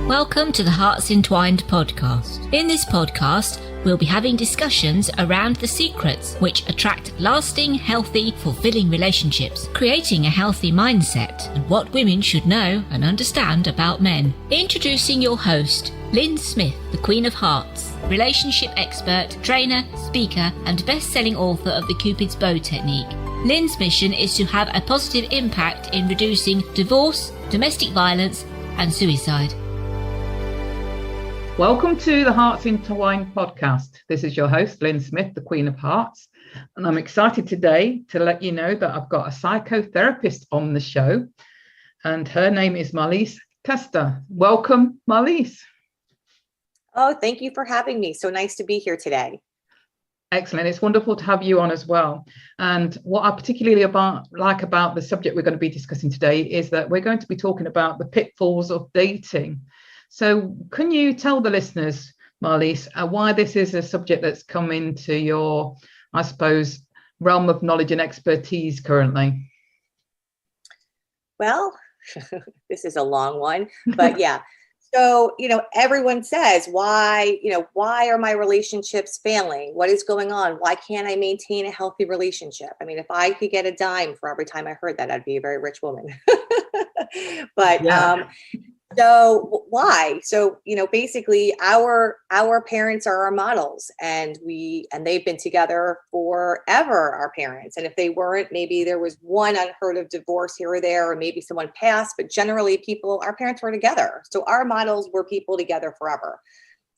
Welcome to the Hearts Entwined podcast. In this podcast, we'll be having discussions around the secrets which attract lasting, healthy, fulfilling relationships, creating a healthy mindset, and what women should know and understand about men. Introducing your host, Lyn Smith, the Queen of Hearts, relationship expert, trainer, speaker, and best-selling author of the Cupid's Bow technique. Lyn's mission is to have a positive impact in reducing divorce, domestic violence, and suicide. Welcome to the Hearts Entwined podcast. This is your host, Lyn Smith, the Queen of Hearts. And I'm excited today to let you know that I've got a psychotherapist on the show. And her name is Marlisse Testa. Welcome, Marlisse. Oh, thank you for having me. So nice to be here today. Excellent. It's wonderful to have you on as well. And what I particularly like about the subject we're going to be discussing today is that we're going to be talking about the pitfalls of dating. So can you tell the listeners, Marlisse, why this is a subject that's come into your, I suppose, realm of knowledge and expertise currently? Well, this is a long one, but yeah. So, everyone says, why are my relationships failing? What is going on? Why can't I maintain a healthy relationship? I mean, if I could get a dime for every time I heard that, I'd be a very rich woman. But yeah. So why? So, basically our parents are our models, and they've been together forever, our parents. And if they weren't, maybe there was one unheard of divorce here or there, or maybe someone passed, but generally our parents were together. So our models were people together forever.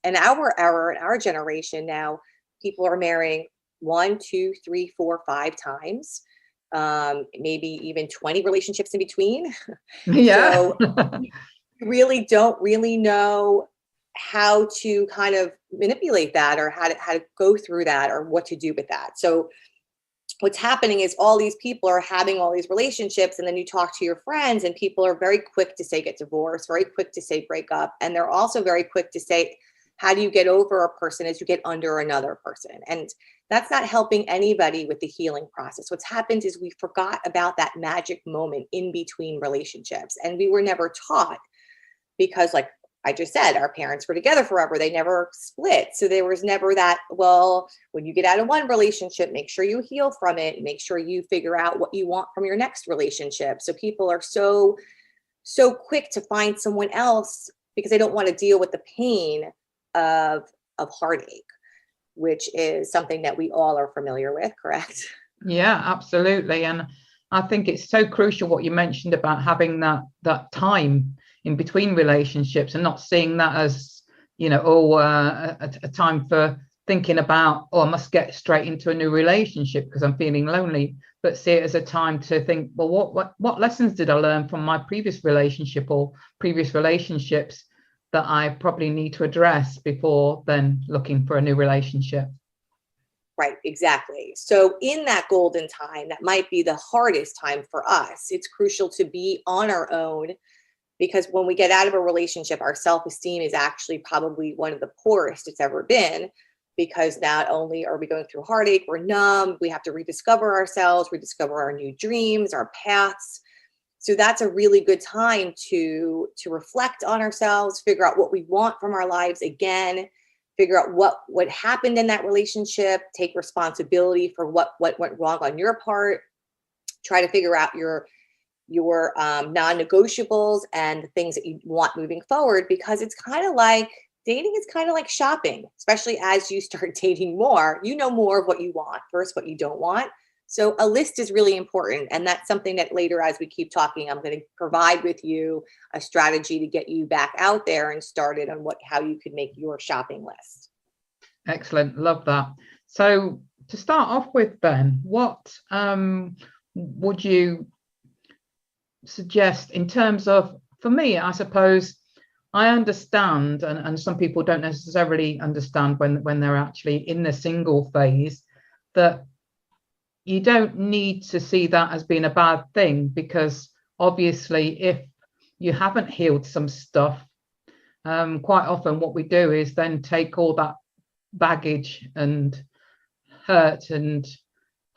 And our generation now, people are marrying 1, 2, 3, 4, 5 times. Maybe even 20 relationships in between. Yeah. So really don't know how to kind of manipulate that, or how to go through that, or what to do with that. So what's happening is all these people are having all these relationships, and then you talk to your friends, and people are very quick to say get divorced, very quick to say break up, and they're also very quick to say, how do you get over a person as you get under another person? And that's not helping anybody with the healing process. What's happened is we forgot about that magic moment in between relationships, and we were never taught. Because like I just said, our parents were together forever. They never split. So there was never that, well, when you get out of one relationship, make sure you heal from it. Make sure you figure out what you want from your next relationship. So people are so quick to find someone else because they don't want to deal with the pain of heartache, which is something that we all are familiar with, correct? Yeah, absolutely. And I think it's so crucial what you mentioned about having that time in between relationships, and not seeing that as, a time for thinking about, I must get straight into a new relationship because I'm feeling lonely, but see it as a time to think, well, what lessons did I learn from my previous relationship or previous relationships that I probably need to address before then looking for a new relationship? Right, exactly. So in that golden time, that might be the hardest time for us. It's crucial to be on our own, because when we get out of a relationship, our self-esteem is actually probably one of the poorest it's ever been, because not only are we going through heartache, we're numb, we have to rediscover ourselves, rediscover our new dreams, our paths. So that's a really good time to reflect on ourselves, figure out what we want from our lives again, figure out what happened in that relationship, take responsibility for what went wrong on your part, try to figure out your non-negotiables and the things that you want moving forward, because it's kind of like dating is kind of like shopping, especially as you start dating more, you know more of what you want versus what you don't want. So a list is really important. And that's something that later, as we keep talking, I'm going to provide with you a strategy to get you back out there and started on how you could make your shopping list. Excellent. Love that. So to start off with, then, what would you suggest in terms of, for me, I suppose I understand, and some people don't necessarily understand when they're actually in the single phase, that you don't need to see that as being a bad thing, because obviously if you haven't healed some stuff, quite often what we do is then take all that baggage and hurt and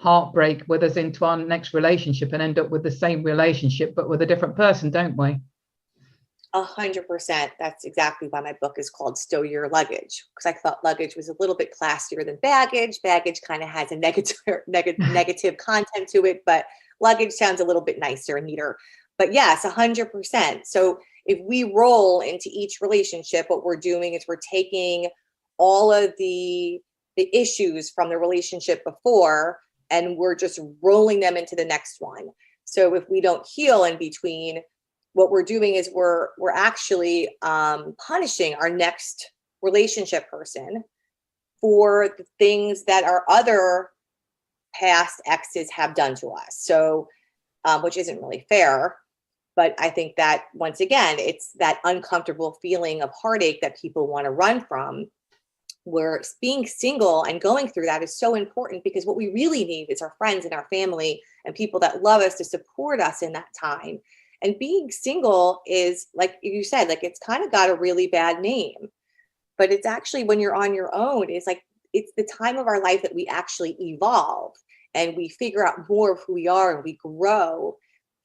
heartbreak with us into our next relationship and end up with the same relationship but with a different person, don't we? 100%. That's exactly why my book is called Stow Your Luggage, because I thought luggage was a little bit classier than baggage. Baggage kind of has a negative content to it, but luggage sounds a little bit nicer and neater. But yes, 100%. So if we roll into each relationship, what we're doing is we're taking all of the issues from the relationship before, and we're just rolling them into the next one. So if we don't heal in between, what we're doing is we're actually punishing our next relationship person for the things that our other past exes have done to us. So, which isn't really fair. But I think that once again, it's that uncomfortable feeling of heartache that people want to run from, where being single and going through that is so important, because what we really need is our friends and our family and people that love us to support us in that time. And being single is, like you said, like it's kind of got a really bad name, but it's actually, when you're on your own, it's like, it's the time of our life that we actually evolve and we figure out more of who we are and we grow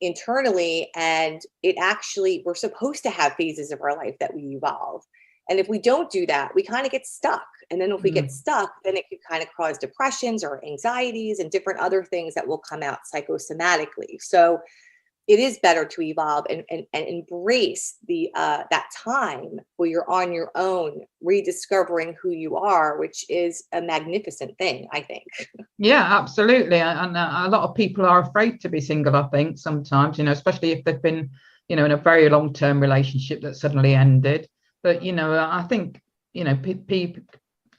internally. And it actually, we're supposed to have phases of our life that we evolve. And if we don't do that, we kind of get stuck. And then if we get stuck, then it could kind of cause depressions or anxieties and different other things that will come out psychosomatically. So it is better to evolve and embrace the that time where you're on your own, rediscovering who you are, which is a magnificent thing, I think. Yeah, absolutely. And a lot of people are afraid to be single, I think, sometimes, especially if they've been, in a very long-term relationship that suddenly ended. But, I think,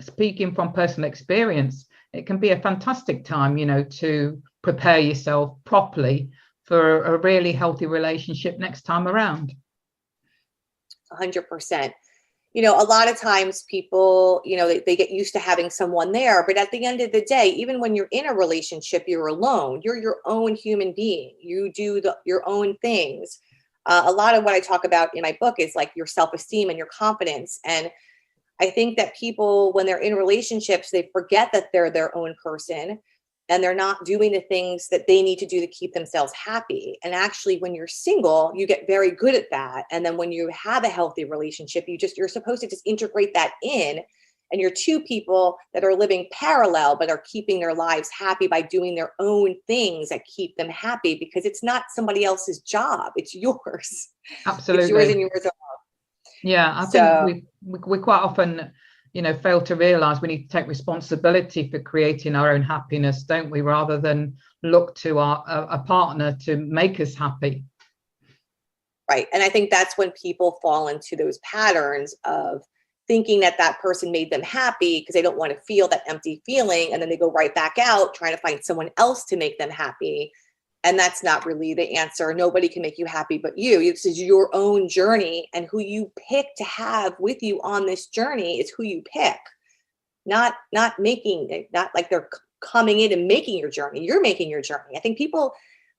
speaking from personal experience, it can be a fantastic time, to prepare yourself properly for a really healthy relationship next time around. 100%. A lot of times people, they get used to having someone there, but at the end of the day, even when you're in a relationship, you're alone. You're your own human being. You do your own things. A lot of what I talk about in my book is like your self-esteem and your confidence. And I think that people, when they're in relationships, they forget that they're their own person and they're not doing the things that they need to do to keep themselves happy. And actually, when you're single, you get very good at that. And then when you have a healthy relationship, you're supposed to just integrate that in. And you're two people that are living parallel, but are keeping their lives happy by doing their own things that keep them happy, because it's not somebody else's job. It's yours. Absolutely. It's yours and yours alone. Yeah, I think we quite often, fail to realize we need to take responsibility for creating our own happiness, don't we? Rather than look to a partner to make us happy. Right. And I think that's when people fall into those patterns of thinking that that person made them happy because they don't want to feel that empty feeling. And then they go right back out trying to find someone else to make them happy. And that's not really the answer. Nobody can make you happy but you. This is your own journey, and who you pick to have with you on this journey is who you pick. Not like they're coming in and making your journey. You're making your journey. I think people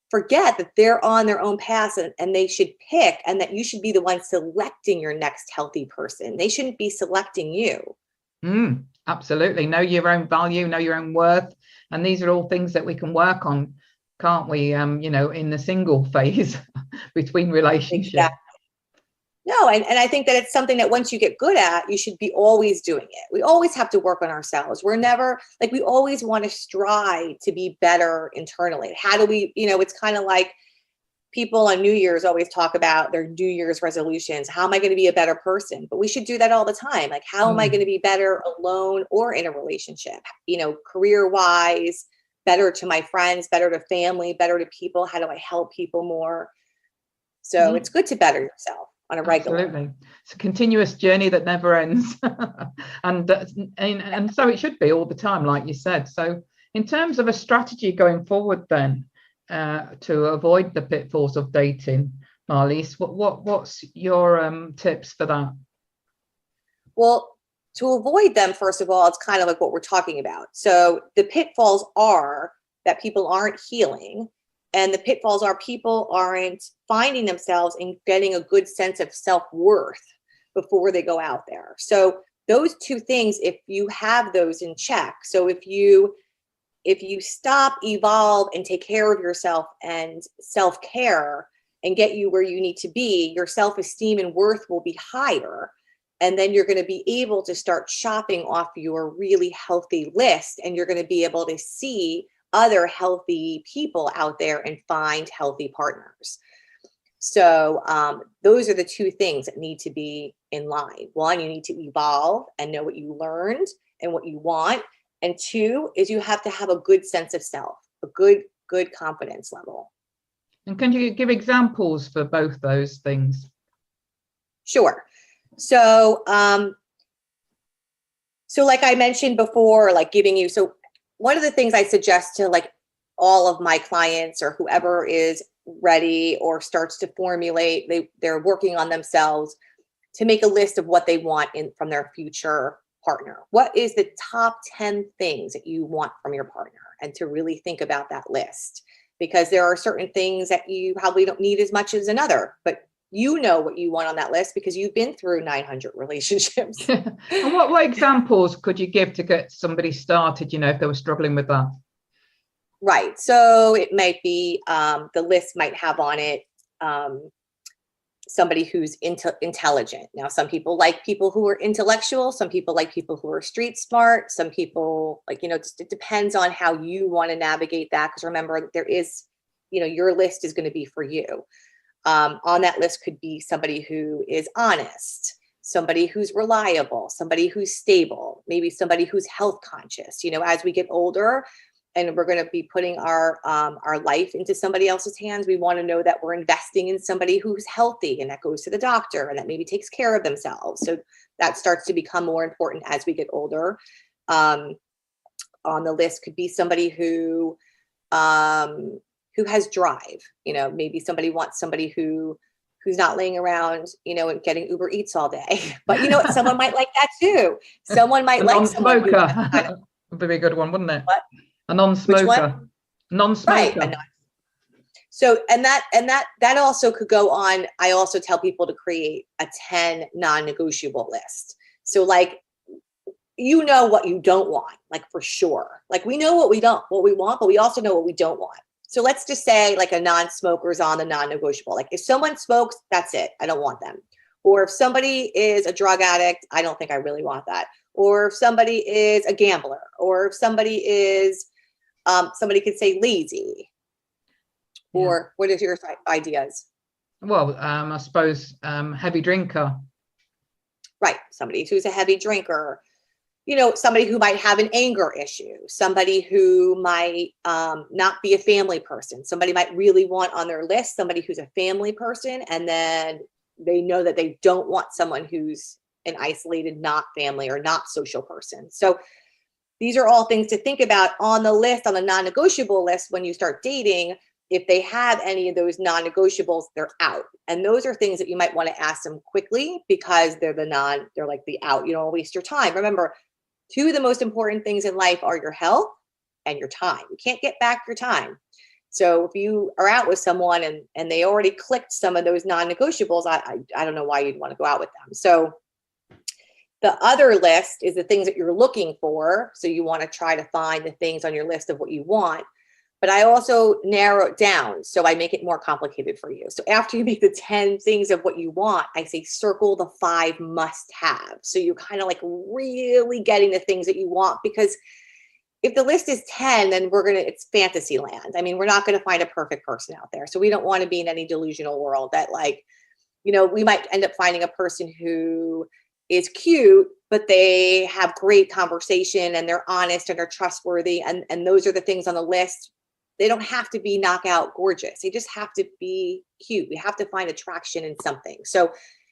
forget that they're on their own path and they should pick, and that you should be the one selecting your next healthy person. They shouldn't be selecting you. Absolutely. Know your own value, know your own worth. And these are all things that we can work on, can't we? In the single phase between relationships. Exactly. No, and I think that it's something that once you get good at, you should be always doing it. We always have to work on ourselves. We're never we always want to strive to be better internally. How do we, it's kind of like people on New Year's always talk about their New Year's resolutions. How am I going to be a better person? But we should do that all the time. Like, how am I going to be better alone or in a relationship? Career wise, better to my friends, better to family, better to people. How do I help people more? So it's good to better yourself on a regular. Absolutely. It's a continuous journey that never ends. and so it should be all the time, like you said. So in terms of a strategy going forward then, to avoid the pitfalls of dating, Marlisse, what's your tips for that? Well, to avoid them, first of all, it's kind of like what we're talking about. So the pitfalls are that people aren't healing, and the pitfalls are people aren't finding themselves and getting a good sense of self-worth before they go out there. So those two things, if you have those in check, so if you stop, evolve, and take care of yourself and self-care, and get you where you need to be, your self-esteem and worth will be higher. And then you're going to be able to start shopping off your really healthy list, and you're going to be able to see other healthy people out there and find healthy partners. So those are the two things that need to be in line. One, you need to evolve and know what you learned and what you want. And two is you have to have a good sense of self, a good confidence level. And can you give examples for both those things? Sure. So, so like I mentioned before, like giving you, so one of the things I suggest to like all of my clients or whoever is ready or starts to formulate, they're working on themselves, to make a list of what they want from their future partner. What is the top 10 things that you want from your partner? And to really think about that list, because there are certain things that you probably don't need as much as another, but you know what you want on that list because you've been through 900 relationships. And what examples could you give to get somebody started, if they were struggling with that? Right. So it might be, the list might have on it somebody who's intelligent. Now, some people like people who are intellectual. Some people like people who are street smart. Some people like, just, it depends on how you want to navigate that. Because remember, there is, your list is going to be for you. On that list could be somebody who is honest, somebody who's reliable, somebody who's stable, maybe somebody who's health conscious. As we get older and we're going to be putting our life into somebody else's hands, we want to know that we're investing in somebody who's healthy and that goes to the doctor and that maybe takes care of themselves. So that starts to become more important as we get older. On the list could be somebody who has drive. Maybe somebody wants somebody who's not laying around, and getting Uber Eats all day. But someone might like that too. Someone might like non-smoker. Kind of, would be a good one, wouldn't it? What? A non-smoker. Non-smoker. Right. So, and that also could go on. I also tell people to create a 10 non-negotiable list. So like, what you don't want, like for sure. Like we know what we want, but we also know what we don't want. So let's just say like a non-smoker is on the non-negotiable. Like if someone smokes, that's it. I don't want them. Or if somebody is a drug addict, I don't think I really want that. Or if somebody is a gambler, or if somebody is, somebody could say lazy. Yeah. Or what is your ideas? Well, I suppose heavy drinker. Right. Somebody who's a heavy drinker. Somebody who might have an anger issue, somebody who might not be a family person, somebody might really want on their list, somebody who's a family person, and then they know that they don't want someone who's an isolated, not family or not social person. So these are all things to think about on the list, on the non-negotiable list. When you start dating, if they have any of those non-negotiables, they're out. And those are things that you might want to ask them quickly because they're like the out. You don't waste your time. Remember, two of the most important things in life are your health and your time. You can't get back your time. So if you are out with someone and they already clicked some of those non-negotiables, I don't know why you'd want to go out with them. So the other list is the things that you're looking for. So you want to try to find the things on your list of what you want. But I also narrow it down. So I make it more complicated for you. So after you make the 10 things of what you want, I say circle the 5 must have. So you're kind of like really getting the things that you want, because if the list is 10, then it's fantasy land. I mean, we're not going to find a perfect person out there. So we don't want to be in any delusional world that we might end up finding a person who is cute, but they have great conversation and they're honest and they're trustworthy. And those are the things on the list. They don't have to be knockout gorgeous. They just have to be cute. We have to find attraction in something. So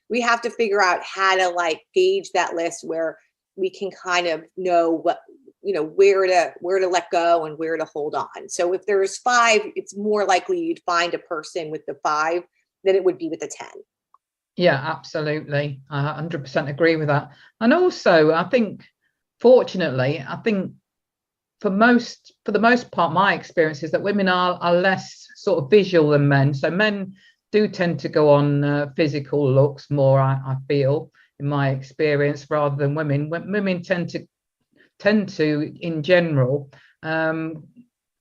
we have to figure out how to gauge that list where we can kind of know what, where to let go and where to hold on. So if there's 5, it's more likely you'd find a person with the 5 than it would be with the 10. Yeah, absolutely. I 100% agree with that. And also, I think, fortunately, for the most part, my experience is that women are less sort of visual than men. So men do tend to go on physical looks more, I feel, in my experience, rather than women. Women tend to in general,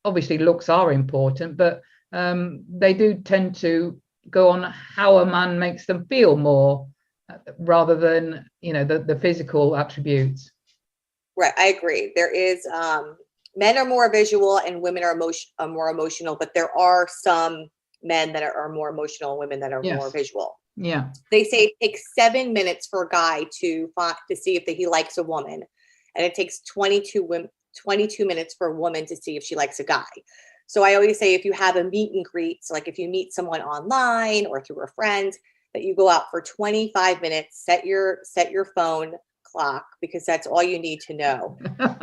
obviously looks are important, but they do tend to go on how a man makes them feel more, rather than, you know, the physical attributes. Right, I agree. There is men are more visual and women are more emotional, but there are some men that are more emotional and women that are more visual. Yeah. They say it takes 7 minutes for a guy to see if he likes a woman, and it takes 22 minutes for a woman to see if she likes a guy. So I always say, if you have a meet and greet, so like if you meet someone online or through a friend, that you go out for 25 minutes, set your phone clock, because that's all you need to know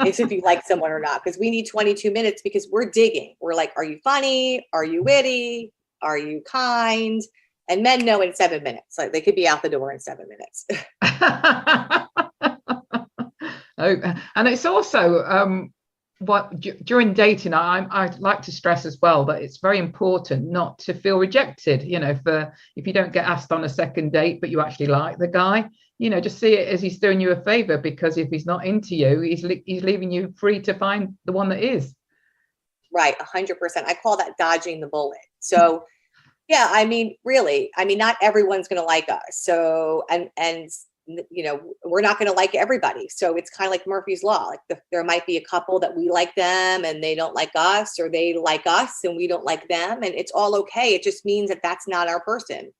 is if you like someone or not. Because we need 22 minutes because we're digging. We're like, are you funny? Are you witty? Are you kind? And men know in 7 minutes. Like, they could be out the door in 7 minutes. Oh, and it's also during dating, I like to stress as well that it's very important not to feel rejected. You know, if you don't get asked on a second date, but you actually like the guy, you know, just see it as he's doing you a favor, because if he's not into you, he's leaving you free to find the one that is. Right, 100%. I call that dodging the bullet. So, yeah, I mean, really, I mean, not everyone's going to like us. So, and you know, we're not going to like everybody. So it's kind of like Murphy's Law. Like, there might be a couple that we like them and they don't like us, or they like us and we don't like them, and it's all okay. It just means that that's not our person.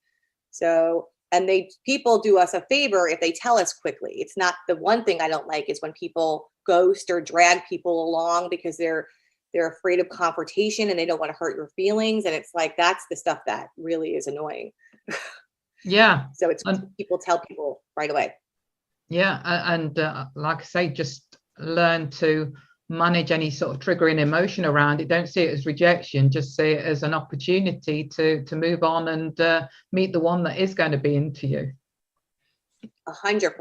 So, and people do us a favor if they tell us quickly. It's not, the one thing I don't like is when people ghost or drag people along because they're afraid of confrontation and they don't want to hurt your feelings. And it's like, that's the stuff that really is annoying. Yeah. So it's people tell people right away. Yeah. And like I say, just learn to manage any sort of triggering emotion around it. Don't see it as rejection, just see it as an opportunity to move on and meet the one that is going to be into you. 100%.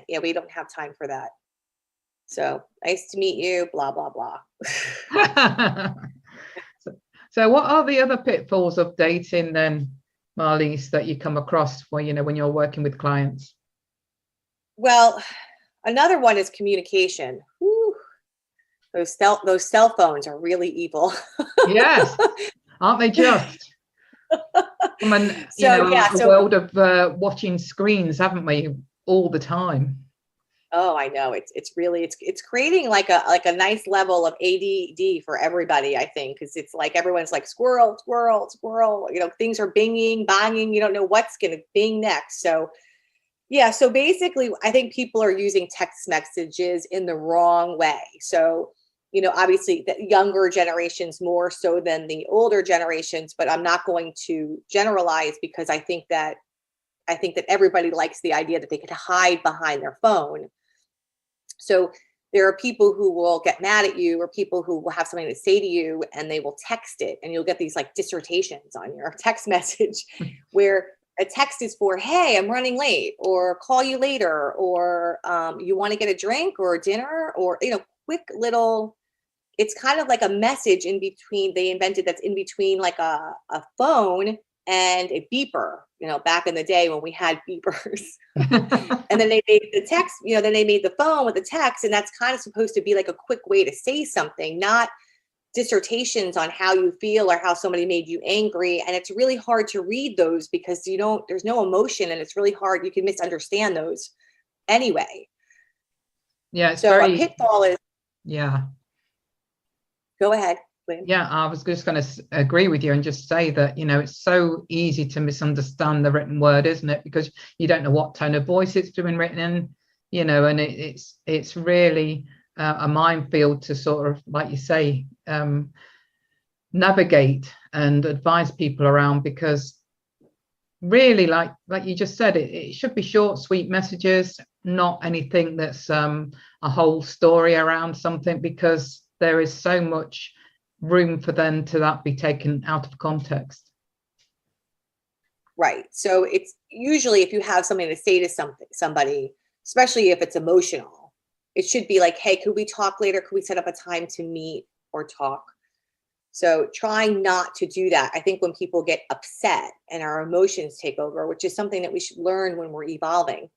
Yeah, we don't have time for that. So nice to meet you, blah, blah, blah. So what are the other pitfalls of dating then, Marlisse, that you come across when you're working with clients? Well, another one is communication. Whew. Those cell phones are really evil. Yes, aren't they just? A world of watching screens, haven't we, all the time? Oh, I know. It's really creating like a nice level of ADD for everybody, I think, because it's like everyone's like squirrel, squirrel, squirrel. You know, things are binging, banging. You don't know what's going to bing next. So, yeah. So basically, I think people are using text messages in the wrong way. So, you know, obviously the younger generations more so than the older generations, but I'm not going to generalize, because I think that everybody likes the idea that they could hide behind their phone. So there are people who will get mad at you, or people who will have something to say to you and they will text it, and you'll get these like dissertations on your text message where a text is for, hey, I'm running late, or call you later, or you want to get a drink or a dinner, or, you know, quick little, it's kind of like a message in between. They invented that's in between like a phone and a beeper, you know, back in the day when we had beepers. And then they made the text, you know, then they made the phone with the text, and that's kind of supposed to be like a quick way to say something, not dissertations on how you feel or how somebody made you angry. And it's really hard to read those because there's no emotion, and it's really hard. You can misunderstand those anyway. Yeah. So a pitfall is. Yeah. Go ahead. Yeah, I was just going to agree with you and just say that, you know, it's so easy to misunderstand the written word, isn't it? Because you don't know what tone of voice it's been written in, you know, and it's really a minefield to sort of, like you say, navigate and advise people around, because really, like you just said, it should be short, sweet messages, not anything that's a whole story around something, because there is so much room for then to that be taken out of context. Right. So it's usually, if you have something to say to somebody, especially if it's emotional, it should be like, hey, could we talk later? Could we set up a time to meet or talk? So trying not to do that. I think when people get upset and our emotions take over, which is something that we should learn when we're evolving,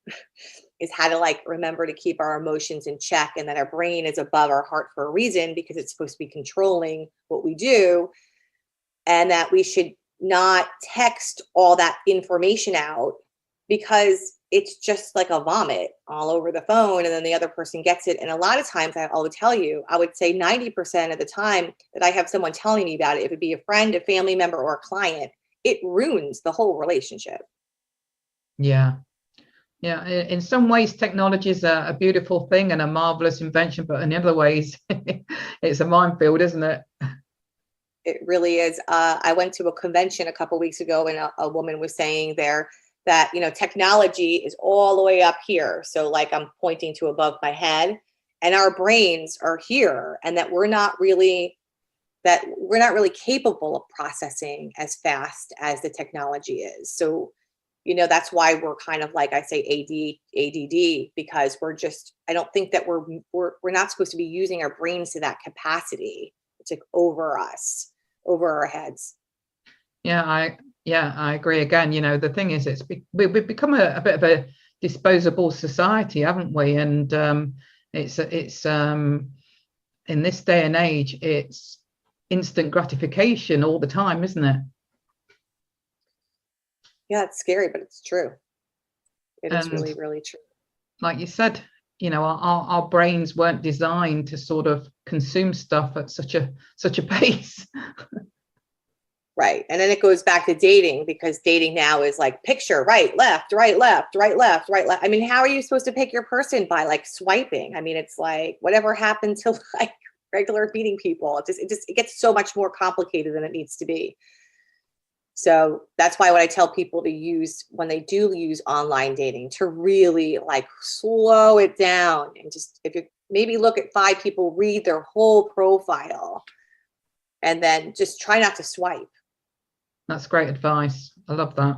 is how to like remember to keep our emotions in check, and that our brain is above our heart for a reason, because it's supposed to be controlling what we do, and that we should not text all that information out, because it's just like a vomit all over the phone, and then the other person gets it. And a lot of times I will tell you, I would say 90% of the time that I have someone telling me about it, if it be a friend, a family member, or a client, it ruins the whole relationship. Yeah. Yeah. In some ways, technology is a beautiful thing and a marvelous invention, but in other ways, it's a minefield, isn't it? It really is. I went to a convention a couple of weeks ago, and a woman was saying there that, technology is all the way up here. So like I'm pointing to above my head, and our brains are here, and that we're not really capable of processing as fast as the technology is. So, that's why we're kind of like, I say ADD, because I don't think that we're not supposed to be using our brains to that capacity. It's like over us, over our heads. Yeah, I agree. Again, the thing is, we've become a bit of a disposable society, haven't we? And it's in this day and age, it's instant gratification all the time, isn't it? Yeah, it's scary, but it's true. It is really, really true. Like you said, our brains weren't designed to sort of consume stuff at such a pace. Right. And then it goes back to dating, because dating now is like picture, right, left, right, left, right, left, right, left. I mean, how are you supposed to pick your person? By like swiping? I mean, it's like whatever happened to like regular meeting people. It gets so much more complicated than it needs to be. So that's why when I tell people to use, when they do use online dating, to really like slow it down, and just, if you maybe look at 5 people, read their whole profile, and then just try not to swipe. That's great advice. I love that.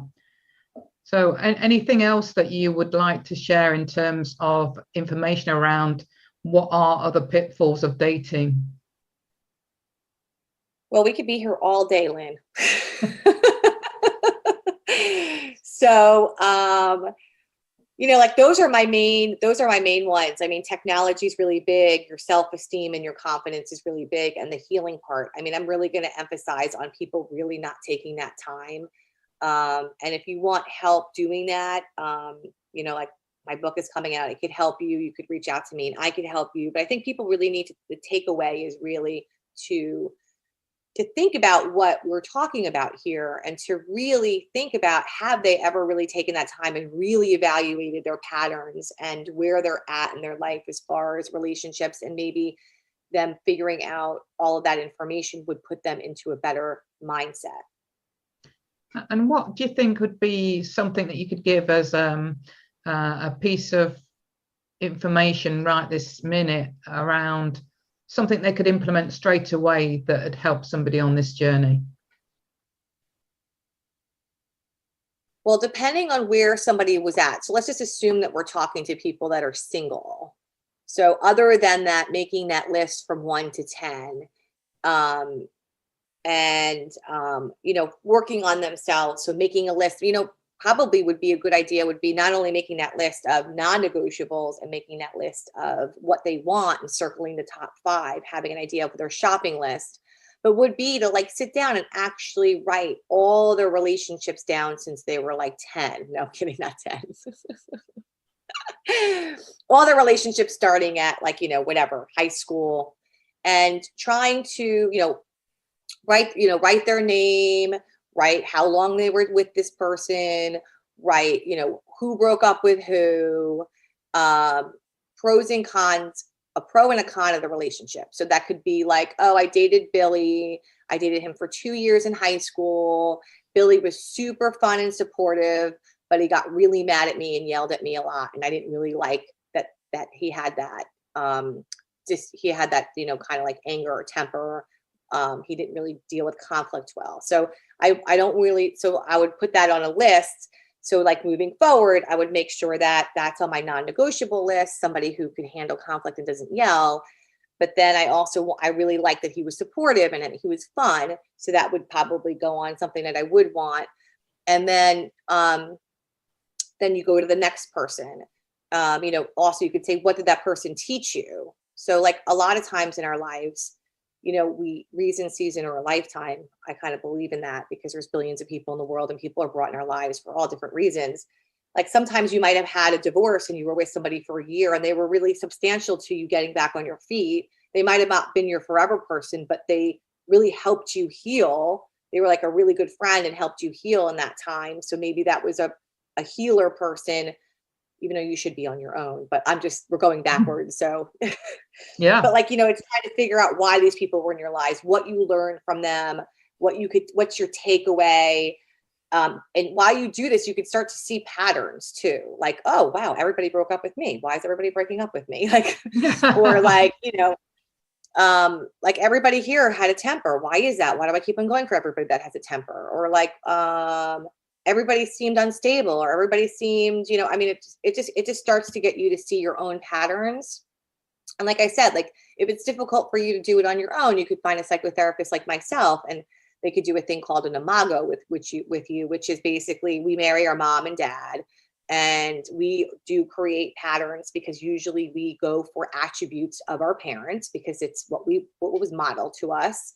So anything else that you would like to share in terms of information around what are other pitfalls of dating? Well, we could be here all day, Lyn. So, like those are my main ones. I mean, technology is really big. Your self-esteem and your confidence is really big. And the healing part, I mean, I'm really going to emphasize on people really not taking that time. And if you want help doing that, like my book is coming out, it could help you. You could reach out to me and I could help you. But I think people really need to, the takeaway is really to think about what we're talking about here, and to really think about, have they ever really taken that time and really evaluated their patterns and where they're at in their life as far as relationships, and maybe them figuring out all of that information would put them into a better mindset. And what do you think would be something that you could give as a piece of information right this minute around something they could implement straight away that would help somebody on this journey? Well, depending on where somebody was at. So let's just assume that we're talking to people that are single. So other than that, making that list from 1 to 10, working on themselves. So making a list, probably would be a good idea, would be not only making that list of non-negotiables and making that list of what they want and circling the top 5, having an idea of their shopping list, but would be to like sit down and actually write all their relationships down since they were like 10. No, I'm kidding, not 10. All their relationships starting at like, whatever, high school, and trying to, write their name, write how long they were with this person, write, who broke up with who, pros and cons, a pro and a con of the relationship. So that could be like, oh, I dated Billy. I dated him for 2 years in high school. Billy was super fun and supportive, but he got really mad at me and yelled at me a lot. And I didn't really like that he had that, he had that, kind of like anger or temper. He didn't really deal with conflict well. So I would put that on a list. So like moving forward, I would make sure that that's on my non-negotiable list, somebody who can handle conflict and doesn't yell. But then I really like that he was supportive and that he was fun. So that would probably go on something that I would want. And then you go to the next person. Also you could say, what did that person teach you? So like a lot of times in our lives, reason, season, or a lifetime. I kind of believe in that because there's billions of people in the world and people are brought in our lives for all different reasons. Like sometimes you might have had a divorce and you were with somebody for a year and they were really substantial to you getting back on your feet. They might have not been your forever person, but they really helped you heal. They were like a really good friend and helped you heal in that time. So maybe that was a healer person, even though you should be on your own, but we're going backwards. So yeah, but like, it's trying to figure out why these people were in your lives, what you learned from them, what's your takeaway. And while you do this, you could start to see patterns too. Like, oh, wow, everybody broke up with me. Why is everybody breaking up with me? Like, or like, like everybody here had a temper. Why is that? Why do I keep on going for everybody that has a temper? Or like, everybody seemed unstable, or everybody seemed, it just starts to get you to see your own patterns. And like I said, like if it's difficult for you to do it on your own, you could find a psychotherapist like myself, and they could do a thing called an imago with you, which is basically we marry our mom and dad, and we do create patterns because usually we go for attributes of our parents because it's what was modeled to us.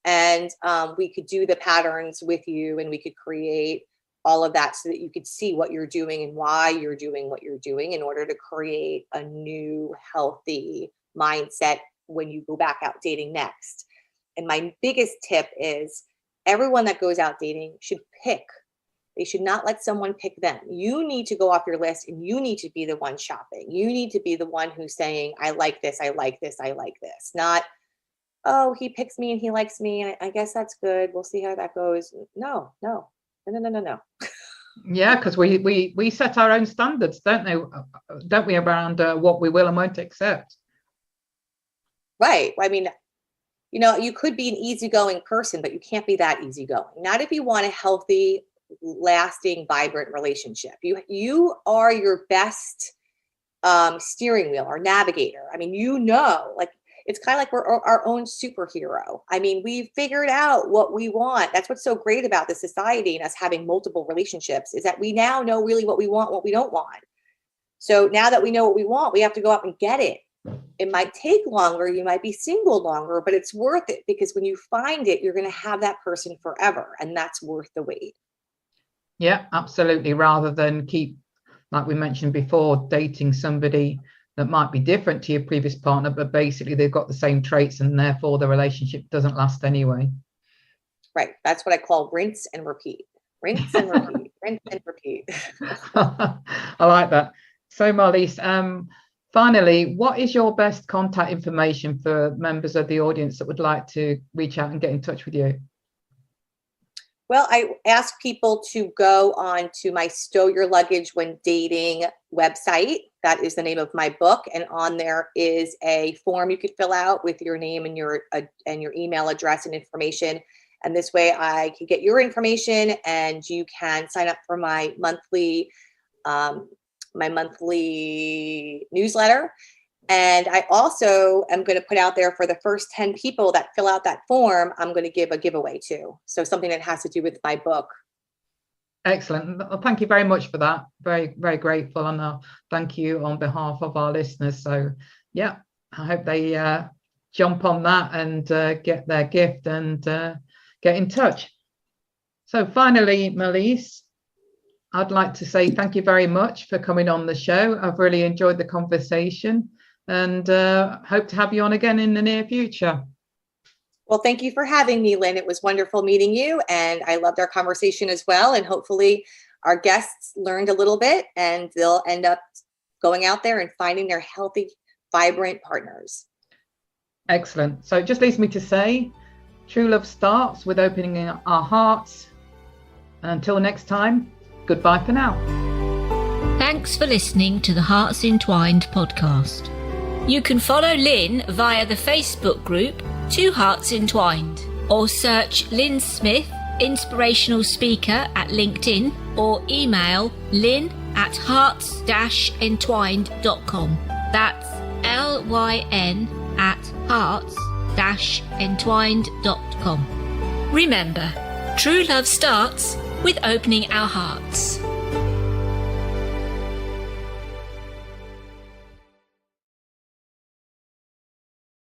And we could do the patterns with you, and we could create all of that so that you could see what you're doing and why you're doing what you're doing in order to create a new healthy mindset when you go back out dating next. And my biggest tip is everyone that goes out dating should pick. They should not let someone pick them. You need to go off your list, and you need to be the one shopping. You need to be the one who's saying, I like this, I like this, I like this. Not, oh, he picks me and he likes me. I guess that's good. We'll see how that goes. No. Yeah, because we set our own standards, don't we, around what we will and won't accept. Right. I mean, you could be an easygoing person, but you can't be that easygoing. Not if you want a healthy, lasting, vibrant relationship. You are your best steering wheel or navigator. I mean, like it's kind of like we're our own superhero. I mean, we figured out what we want. That's what's so great about the society and us having multiple relationships is that we now know really what we want, what we don't want. So now that we know what we want, we have to go out and get it. It might take longer. You might be single longer, but it's worth it because when you find it, you're going to have that person forever, and that's worth the wait. Yeah, absolutely. Rather than keep, like we mentioned before, dating somebody that might be different to your previous partner, but basically they've got the same traits and therefore the relationship doesn't last anyway. Right. That's what I call rinse and repeat. Rinse and repeat. Rinse and repeat. I like that. So Marlisse, finally, what is your best contact information for members of the audience that would like to reach out and get in touch with you? Well, I ask people to go on to my Stow Your Luggage When Dating website. That is the name of my book. And on there is a form you could fill out with your name and your email address and information. And this way I can get your information and you can sign up for my monthly newsletter. And I also am going to put out there for the first 10 people that fill out that form, I'm going to give a giveaway to. So something that has to do with my book. Excellent. Well, thank you very much for that. Very, very grateful. And thank you on behalf of our listeners. So yeah, I hope they jump on that and get their gift and get in touch. So finally, Marlisse, I'd like to say thank you very much for coming on the show. I've really enjoyed the conversation and hope to have you on again in the near future. Well, thank you for having me, Lyn. It was wonderful meeting you, and I loved our conversation as well. And hopefully our guests learned a little bit and they'll end up going out there and finding their healthy, vibrant partners. Excellent. So it just leaves me to say, true love starts with opening our hearts. And until next time, goodbye for now. Thanks for listening to the Hearts Entwined podcast. You can follow Lyn via the Facebook group Two Hearts Entwined, or search Lyn Smith, inspirational speaker, at LinkedIn, or email lyn@hearts-entwined.com. That's LYN@hearts-entwined.com. Remember, true love starts with opening our hearts.